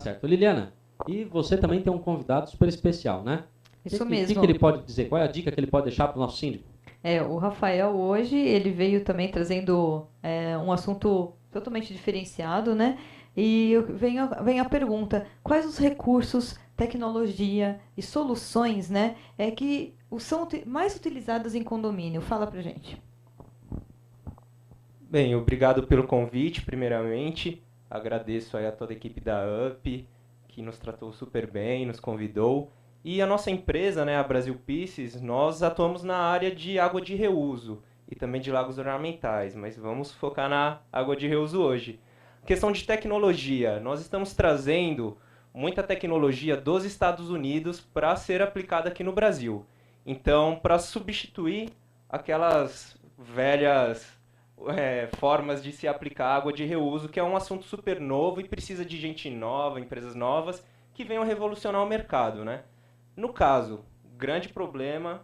Certo. Liliana, e você também tem um convidado super especial, né? Isso mesmo. O que ele pode dizer? Qual é a dica que ele pode deixar para o nosso síndico? O Rafael hoje, ele veio também trazendo um assunto totalmente diferenciado, né? E vem a pergunta, quais os recursos, tecnologia e soluções, né, que são mais utilizadas em condomínio? Fala pra gente. Bem, obrigado pelo convite, primeiramente. Agradeço aí a toda a equipe da UP, que nos tratou super bem, nos convidou. E a nossa empresa, né, a Brasil Pieces, nós atuamos na área de água de reuso e também de lagos ornamentais, mas vamos focar na água de reuso hoje. Questão de tecnologia, nós estamos trazendo muita tecnologia dos Estados Unidos para ser aplicada aqui no Brasil. Então, para substituir aquelas velhas formas de se aplicar água de reuso, que é um assunto super novo e precisa de gente nova, empresas novas, que venham revolucionar o mercado, né? No caso, grande problema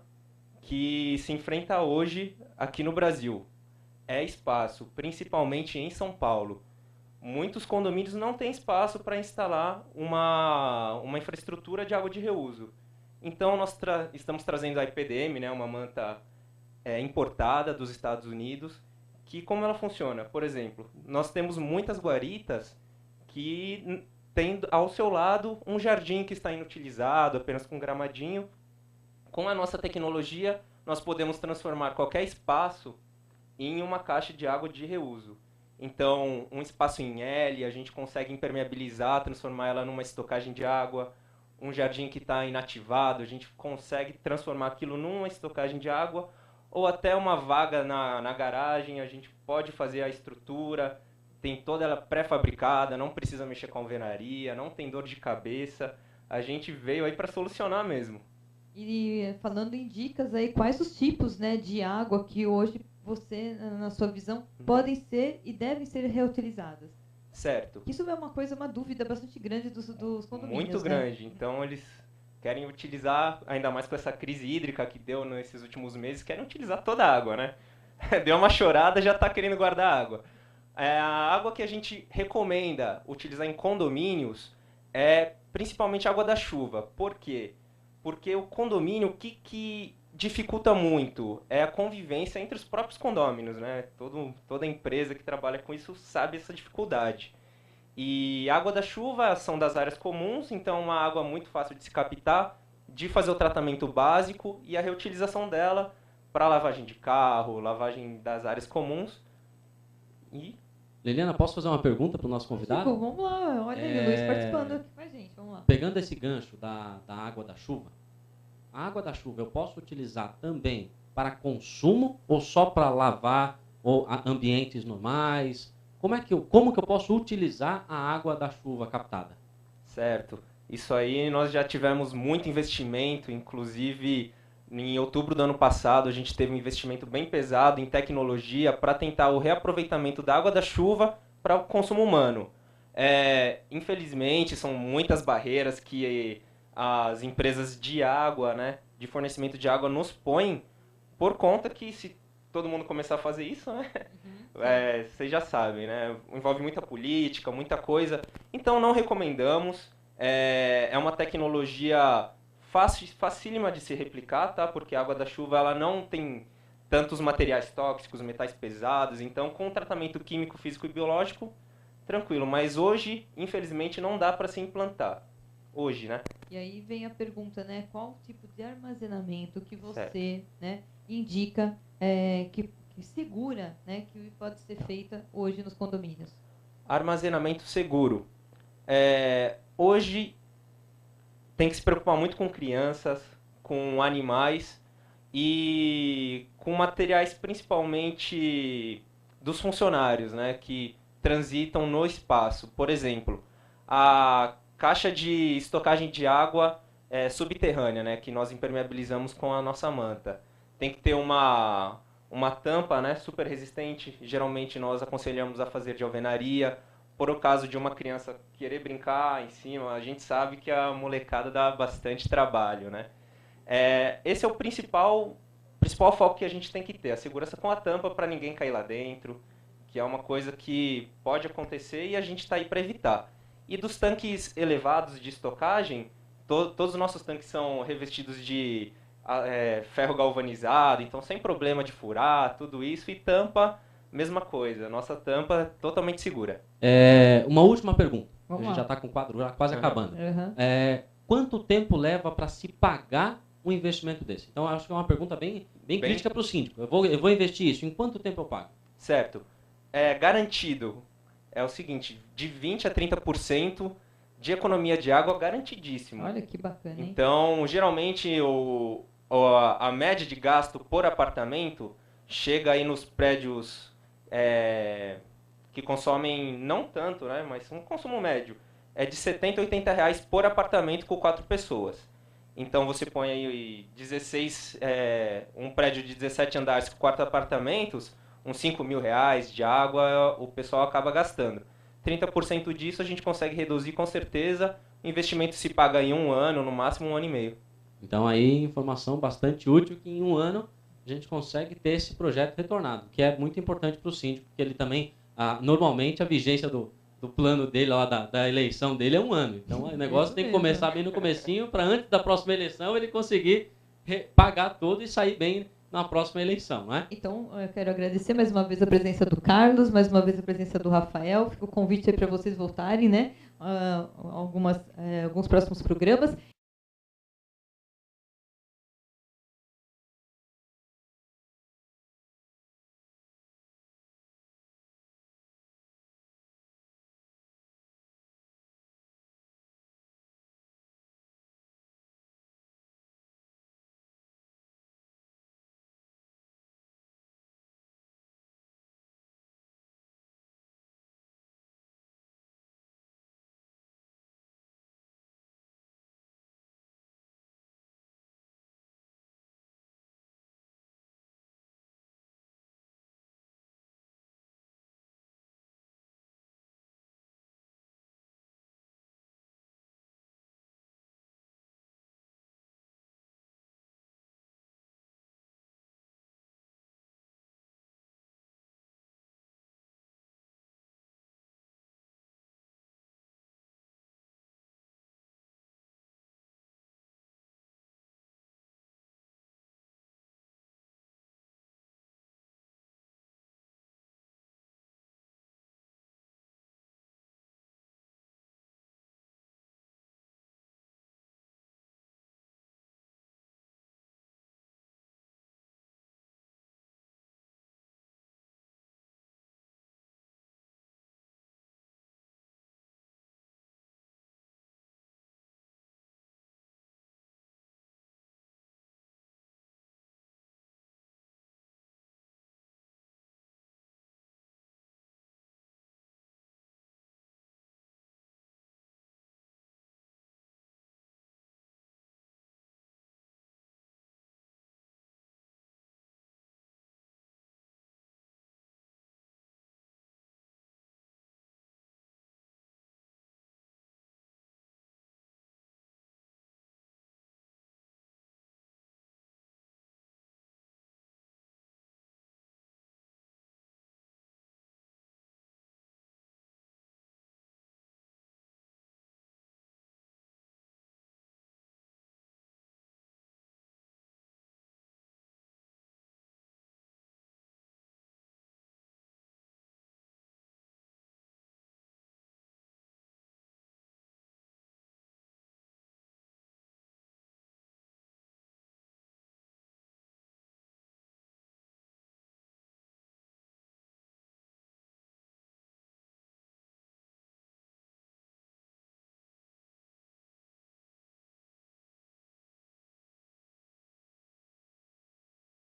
que se enfrenta hoje aqui no Brasil é espaço, principalmente em São Paulo. Muitos condomínios não têm espaço para instalar uma infraestrutura de água de reuso. Então, nós estamos trazendo a IPDM, né, uma manta importada dos Estados Unidos, que como ela funciona? Por exemplo, nós temos muitas guaritas que tem ao seu lado um jardim que está inutilizado, apenas com gramadinho. Com a nossa tecnologia, nós podemos transformar qualquer espaço em uma caixa de água de reuso. Então, um espaço em L, a gente consegue impermeabilizar, transformar ela numa estocagem de água. Um jardim que está inativado, a gente consegue transformar aquilo numa estocagem de água. Ou até uma vaga na garagem, a gente pode fazer a estrutura, tem toda ela pré-fabricada, não precisa mexer com alvenaria, não tem dor de cabeça. A gente veio aí para solucionar mesmo. E falando em dicas aí, quais os tipos, né, de água que hoje você, na sua visão, podem ser e devem ser reutilizadas? Certo. Isso é uma dúvida bastante grande dos condomínios. Muito grande. Então eles querem utilizar, ainda mais com essa crise hídrica que deu nesses últimos meses, querem utilizar toda a água, né? Deu uma chorada, já está querendo guardar água. A água que a gente recomenda utilizar em condomínios é principalmente a água da chuva. Por quê? Porque o condomínio, o que dificulta muito é a convivência entre os próprios condôminos, né? Toda empresa que trabalha com isso sabe essa dificuldade. E a água da chuva são das áreas comuns, então uma água muito fácil de se captar, de fazer o tratamento básico e a reutilização dela para lavagem de carro, lavagem das áreas comuns. Liliana, posso fazer uma pergunta para o nosso convidado? Chico, vamos lá, olha aí, o Luiz participando aqui com a gente, vamos lá. Pegando esse gancho da água da chuva, a água da chuva eu posso utilizar também para consumo ou só para lavar ou ambientes normais? Como que eu posso utilizar a água da chuva captada? Certo. Isso aí nós já tivemos muito investimento, inclusive em outubro do ano passado a gente teve um investimento bem pesado em tecnologia para tentar o reaproveitamento da água da chuva para o consumo humano. Infelizmente são muitas barreiras que as empresas de água, né, de fornecimento de água nos põem por conta que se todo mundo começar a fazer isso, né? Vocês já sabem, né? Envolve muita política, muita coisa. Então não recomendamos. É uma tecnologia facílima de se replicar, tá? Porque a água da chuva ela não tem tantos materiais tóxicos, metais pesados. Então, com tratamento químico, físico e biológico, tranquilo. Mas hoje, infelizmente, não dá para se implantar. Hoje, né? E aí vem a pergunta, né? Qual tipo de armazenamento que você, né, indica que segura, né, que pode ser feita hoje nos condomínios? Armazenamento seguro. Hoje tem que se preocupar muito com crianças, com animais e com materiais principalmente dos funcionários, né, que transitam no espaço. Por exemplo, a caixa de estocagem de água subterrânea, né, que nós impermeabilizamos com a nossa manta. Tem que ter uma tampa, né, super resistente. Geralmente nós aconselhamos a fazer de alvenaria. Por o caso de uma criança querer brincar em cima, a gente sabe que a molecada dá bastante trabalho, né? Esse é o principal principal foco que a gente tem que ter, a segurança com a tampa para ninguém cair lá dentro, que é uma coisa que pode acontecer e a gente está aí para evitar. E dos tanques elevados de estocagem, todos os nossos tanques são revestidos de ferro galvanizado, então sem problema de furar, tudo isso. E tampa, mesma coisa. Nossa tampa é totalmente segura. Uma última pergunta. Vamos a gente lá. já está com o quadro quase acabando. Uhum. Quanto tempo leva para se pagar um investimento desse? Então, acho que é uma pergunta bem crítica para o síndico. Eu vou investir isso. Em quanto tempo eu pago? Certo. Garantido. É o seguinte, de 20% a 30% de economia de água garantidíssimo. Olha que bacana, hein? Então, geralmente, a média de gasto por apartamento chega aí nos prédios que consomem não tanto, né, mas um consumo médio. É de R$70 a R$80 por apartamento com 4 pessoas. Então, você põe aí 16, um prédio de 17 andares com 4 apartamentos, uns R$5.000 de água o pessoal acaba gastando. 30% disso a gente consegue reduzir com certeza. O investimento se paga em 1 ano, no máximo 1 ano e meio. Então aí informação bastante útil que em 1 ano a gente consegue ter esse projeto retornado, que é muito importante para o síndico, porque ele também, normalmente a vigência do plano dele, lá da eleição dele é 1 ano. Então o negócio tem que começar bem no comecinho para antes da próxima eleição ele conseguir pagar tudo e sair bem na próxima eleição, não é? Então, eu quero agradecer mais uma vez a presença do Carlos, mais uma vez a presença do Rafael. Fica o convite aí para vocês voltarem, né? Alguns próximos programas.